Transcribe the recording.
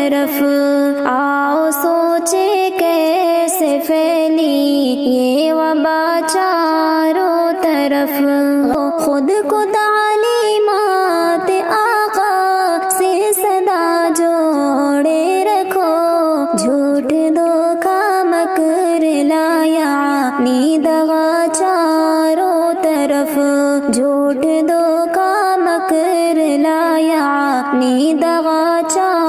طرف، آؤ سوچے کیسے پھیلی یہ وبا چاروں طرف، خود کو تعلیمات آقا سے صدا جوڑے رکھو، جھوٹ دھوکا مکر لایا دغا چاروں طرف، جھوٹ دھوکا مکر لایا